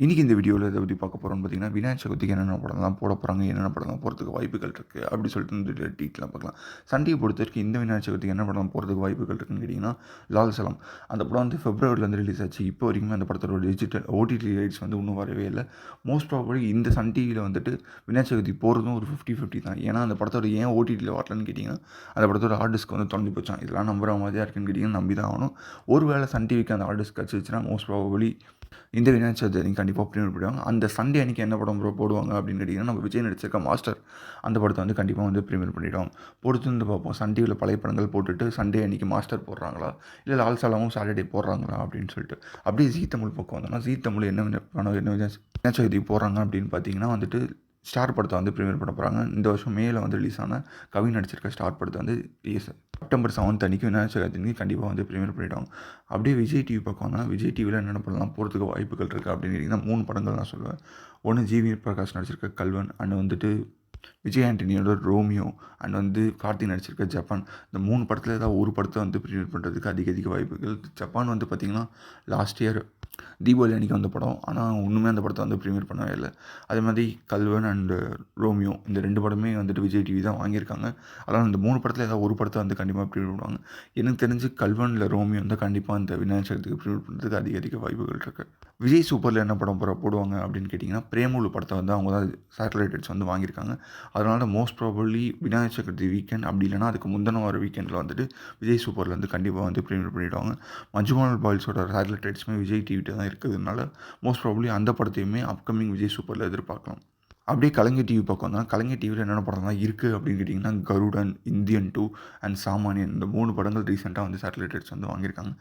இன்றைக்கி இந்த வீடியோவில் எதை பற்றி பார்க்க போகிறோம்னு பார்த்தீங்கன்னா, விநாயகர் சதுர்த்திக்கு என்னென்ன படம்லாம் போட போகிறாங்க, என்னென்ன படம்லாம் போகிறதுக்கு வாய்ப்புகள் இருக்குது அப்படி சொல்லிட்டு இந்த டீட்டெயிலாக பார்க்கலாம். சன் டிவி பொறுத்தவரைக்கும் இந்த விநாயகர் சதுர்த்திக்கு என்ன படம் போகிறதுக்கு வாய்ப்புகள் இருக்குன்னு கேட்டிங்கன்னா, லால் சலாம். அந்த படம் வந்து பிப்ரவரிலேருந்து ரிலீஸ் ஆச்சு. இப்போ வரைக்குமே அந்த படத்தோட டிஜிட்டல் ஓடிடி ரைட்ஸ் வந்து இன்னும் வரவே இல்லை. மோஸ்ட் ப்ராபபிளி இந்த சன் டிவியில் வந்துட்டு விநாயகர் சதுர்த்தி போகிறதும் ஒரு 50-50 தான். ஏன்னா அந்த படத்தோட ஏன் ஓடிடியில் வரலன்னு கேட்டிங்கன்னா, அந்த படத்தோட ஹார்ட் டிஸ்க் வந்து தொலைஞ்சு போச்சான். இதெல்லாம் நம்புற மாதிரியாக இருக்குன்னு கேட்டிங்கன்னா நம்பி தான் ஆகணும். ஒருவேளை சன் டிவிக்கு அந்த ஹார்ட் டிஸ்க் கிடச்சிச்சுன்னா மோஸ்ட் ப்ராபபிளி இந்த விநாயகர் சதுர்த்தி அன்றைக்கி கண்டிப்பாக ப்ரீமியர் போடுவாங்க. அந்த சண்டே அன்றைக்கி என்ன படம் போடுவாங்க அப்படின்னு கேட்டிங்கன்னா, நம்ம விஜய் நடிச்சிருக்க மாஸ்டர் அந்த படத்தை வந்து கண்டிப்பாக வந்து ப்ரீமியர் பண்ணிவிடுவாங்க. பொறுத்து வந்து பார்ப்போம். சன் டிவியில் பழைய படங்கள் போட்டுட்டு சண்டே அன்றைக்கி மாஸ்டர் போடுறாங்களா, இல்லை லால் சலாமும் சாட்டர்டே போடுறாங்களா அப்படின்னு சொல்லிட்டு. அப்படியே ஜீ தமிழ் பக்கம் வந்தோம்னா, ஜீ தமிழ் என்ன படம் என்ன விநாயகர் சதுர்த்தி போடுறாங்க அப்படின்னு பார்த்தீங்கன்னா வந்துட்டு ஸ்டார் படத்தை வந்து ப்ரீமியர் பண்ண போகிறாங்க. இந்த வருஷம் மேல வந்து ரிலீஸ் ஆன கவின் நடிச்சிருக்க ஸ்டார் படத்தை வந்து செப்டம்பர் 7 அன்றைக்கி விநாயகர் சதுர்த்தி கண்டிப்பாக வந்து ப்ரீமியர் பண்ணிவிடுவாங்க. அப்படியே விஜய் டிவி பக்கம் வந்தால் விஜய் டிவியில் என்னென்ன படம்லாம் போகிறதுக்கு வாய்ப்புகள் இருக்குது அப்படின்னு கேட்டிங்கன்னா 3 படங்கள் நான் சொல்லுவேன். ஒன்று ஜிவி பிரகாஷ் நடிச்சிருக்க கல்வன், அண்ட் வந்துட்டு விஜய் ஆண்டனியோட ரோமியோ, அண்ட் வந்து கார்த்தி நடிச்சிருக்க ஜப்பான். இந்த 3 படத்தில் ஏதாவது ஒரு படத்தை வந்து ப்ரீமியர் பண்ணுறதுக்கு அதிக வாய்ப்புகள். ஜப்பான் வந்து பார்த்திங்கன்னா லாஸ்ட் இயர் தீபாவளி அன்றைக்கி வந்த படம். ஆனால் இன்னுமே அந்த படத்தை வந்து ப்ரீமியர் பண்ணவே இல்லை. அதே மாதிரி கல்வன் அண்டு ரோமியோ இந்த 2 படமே வந்துட்டு விஜய் டிவி தான் வாங்கியிருக்காங்க. அதனால் இந்த 3 படத்தில் ஏதாவது ஒரு படத்தை வந்து கண்டிப்பாக ப்ரீமியர் பண்ணுவாங்க. எனக்கு தெரிஞ்சு கல்வன் இல்லை ரோமியோ வந்து கண்டிப்பாக இந்த விநாயகர் சதுர்த்திக்கு ப்ரீமியர் பண்ணுறதுக்கு அதிக வாய்ப்புகள் இருக்குது. விஜய் சூப்பரில் என்ன படம் போடுவாங்க அப்படின்னு கேட்டிங்கன்னா, பிரேமுலு படத்தை வந்து அவங்க தான் சேட்டலைட் ரைட்ஸ் வந்து வாங்கியிருக்காங்க. அதனால் most probably Vinayagar Chaturthi weekend அப்படி இல்லைனா அதுக்கு முந்தின வார வீக்கெண்டில் வந்துட்டு விஜய் சூப்பரில் வந்து கண்டிப்பாக வந்து ப்ரீமியர் பண்ணிவிடுவாங்க. மஞ்சுமல் பாய்ஸோட சேட்டலைட் ரைட்ஸுமே விஜய் டிவிட்ட தான் இருக்கிறதுனால மோஸ்ட் ப்ராபபிளி அந்த படத்தையுமே அப்கமிங் விஜய் சூப்பரில் எதிர்பார்க்கலாம். அப்படியே கலைஞர் டிவி பக்கம் தான். கலைஞர் டிவியில் என்னென்ன படம்லாம் இருக்குது அப்படின்னு கேட்டிங்கன்னா, கருடன், இந்தியன் 2 அண்ட் சாமானியன் இந்த 3 படங்கள் ரீசெண்டாக வந்து சேட்டலைட் ரைட்ஸ் வந்து வாங்கியிருக்காங்க.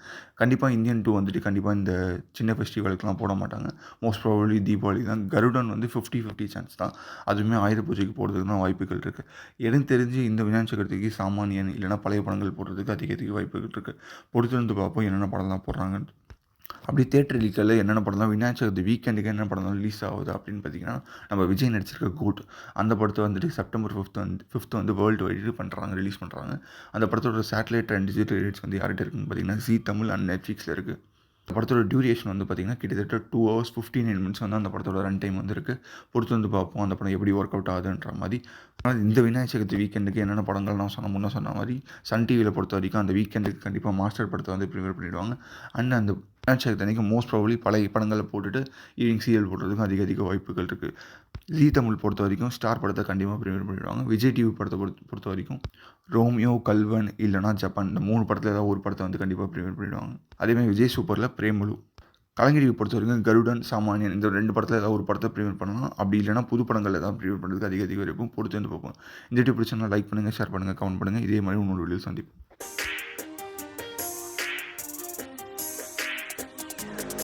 கண்டிப்பாக இந்தியன் 2 வந்துட்டு கண்டிப்பாக இந்த சின்ன ஃபெஸ்டிவலுக்குலாம் போட மாட்டாங்க. மோஸ்ட் ப்ராபபிளி தீபாவளி தான். கருடன் வந்து 50-50 சான்ஸ் தான். அதுவுமே ஆயுத பூஜைக்கு போடுறதுக்கு தான் வாய்ப்புகள் இருக்குது. எனக்கு தெரிஞ்சு இந்த விநாயகர் சதுர்த்திக்கு சாமானியன் இல்லைனா பழைய படங்கள் போடுறதுக்கு அதிக வாய்ப்புகள் இருக்குது. பொறுத்து வந்து பார்ப்போம் என்னென்ன படம்லாம் போடுறாங்கன்னு. அப்படி தியேட்டர் ரிலீஸில் என்னென்ன படம்லாம் விநாயகர் சதுர்த்தி வீக்கெண்டுக்கு என்ன படம்லாம் ரிலீஸ் ஆகுது அப்படின்னு பார்த்தீங்கன்னா, நம்ம விஜய் நடிச்சிருக்க கோட் அந்த படத்தை வந்துட்டு செப்டம்பர் 5th வந்து வேர்ல்டு வைடு பண்ணுறாங்க, ரிலீஸ் பண்ணுறாங்க. அந்த படத்தோட சேட்டலைட் அண்ட் டிஜிட்டல் ரைட்ஸ் வந்து யார்கிட்ட இருக்குன்னு பார்த்தீங்கன்னா, ஜீ தமிழ் அண்ட் நெட்ஃப்ளிக்ஸில் இருக்குது. அந்த படத்தோட டியூரேஷன் வந்து பார்த்திங்கன்னா கிட்டத்தட்ட 2 hours 59 minutes வந்து அந்த படத்தோட ரன் டைம் வந்து இருக்குது. பொறுத்து வந்து பார்ப்போம் அந்த படம் எப்படி ஒர்க் அவுட் ஆகுதுன்ற மாதிரி. ஆனால் இந்த விநாயகர் சதுர்த்தி வீக்கெண்டுக்கு என்னென்ன படங்கள் நான் முன்னே சொன்ன மாதிரி சன் டிவியில் பொறுத்த வரைக்கும் அந்த வீக்கெண்டுக்கு கண்டிப்பாக மாஸ்டர் படத்தை வந்து ப்ரிப்பேர் பண்ணிவிடுவாங்க. அண்ட் அந்த விநாயகர் சதுர்த்தி அன்றைக்கி மோஸ்ட் ப்ராபபிளி பழைய படங்களை போட்டுட்டு ஈவினிங் சீரியல் போடுறதுக்கும் அதிக வாய்ப்புகள் இருக்குது. ஜீ தமிழ் பொறுத்த வரைக்கும் ஸ்டார் படத்தை கண்டிப்பாக ப்ரிப்பேர் பண்ணிவிடுவாங்க. விஜய் டிவி படத்தை பொறுத்த வரைக்கும் ரோமியோ, கல்வன் இல்லைனா ஜப்பான் இந்த 3 படத்தில் ஏதாவது ஒரு படத்தை வந்து கண்டிப்பாக ப்ரீமியர் பண்ணிவிடுவாங்க. அதேமாதிரி விஜய் சூப்பரில் பிரேமுலு. கலைஞர் டிவி பொறுத்த வரைக்கும் கருடன், சாமானியன் இந்த 2 படத்தில் ஏதாவது ஒரு படத்தை ப்ரீமியர் பண்ணலாம். அப்படி இல்லைனா புது படங்கள் ஏதாவது ப்ரீமியர் பண்ணுறதுக்கு அதிக இருக்கும். பொறுத்து வந்து பார்ப்போம். இந்த வீடியோ பிடிச்சா லைக் பண்ணுங்கள், ஷேர் பண்ணுங்கள், கமெண்ட் பண்ணுங்கள். இதே மாதிரி இன்னொரு வீடியோ சந்திப்போம்.